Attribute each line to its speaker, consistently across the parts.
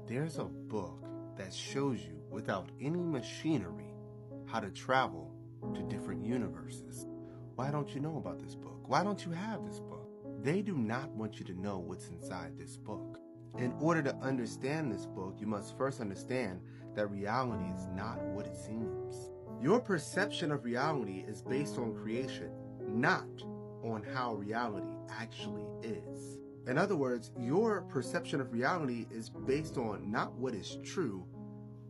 Speaker 1: There's a book that shows you, without any machinery, how to travel to different universes. Why don't you know about this book? Why don't you have this book? They do not want you to know what's inside this book. In order to understand this book, you must first understand that reality is not what it seems. Your perception of reality is based on creation, not on how reality actually is. In other words, your perception of reality is based on not what is true,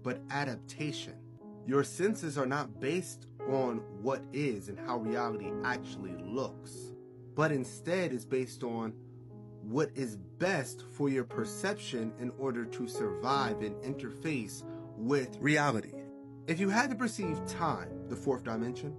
Speaker 1: but adaptation. Your senses are not based on what is and how reality actually looks, but instead is based on what is best for your perception in order to survive and interface with reality. If you had to perceive time, the fourth dimension,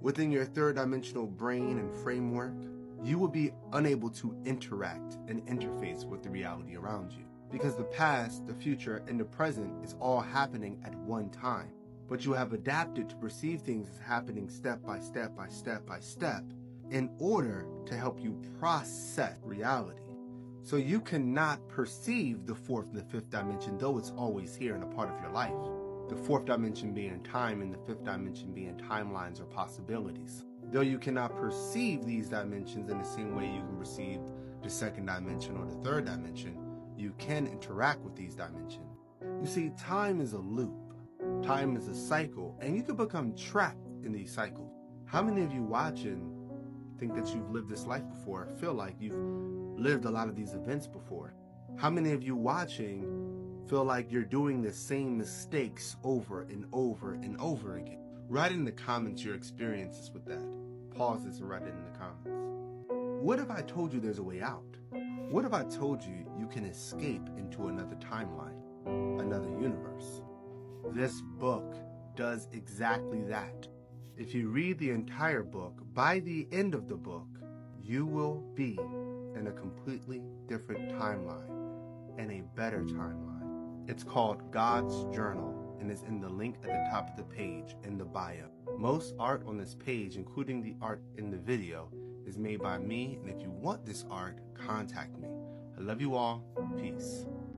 Speaker 1: within your third dimensional brain and framework, you would be unable to interact and interface with the reality around you. Because the past, the future, and the present is all happening at one time. But you have adapted to perceive things as happening step by step by step by step in order to help you process reality. So you cannot perceive the fourth and the fifth dimension, though it's always here and a part of your life. The fourth dimension being time and the fifth dimension being timelines or possibilities. Though you cannot perceive these dimensions in the same way you can perceive the second dimension or the third dimension, you can interact with these dimensions. You see, time is a loop. Time is a cycle, and you can become trapped in these cycles. How many of you watching think that you've lived this life before, feel like you've lived a lot of these events before? How many of you watching feel like you're doing the same mistakes over and over and over again? Write in the comments your experiences with that. Pause this and write it in the comments. What if I told you there's a way out? What if I told you you can escape into another timeline, another universe? This book does exactly that. If you read the entire book, by the end of the book, you will be in a completely different timeline and a better timeline. It's called God's Journal and is in the link at the top of the page in the bio. Most art on this page, including the art in the video, is made by me, and if you want this art, contact me. I love you all. Peace.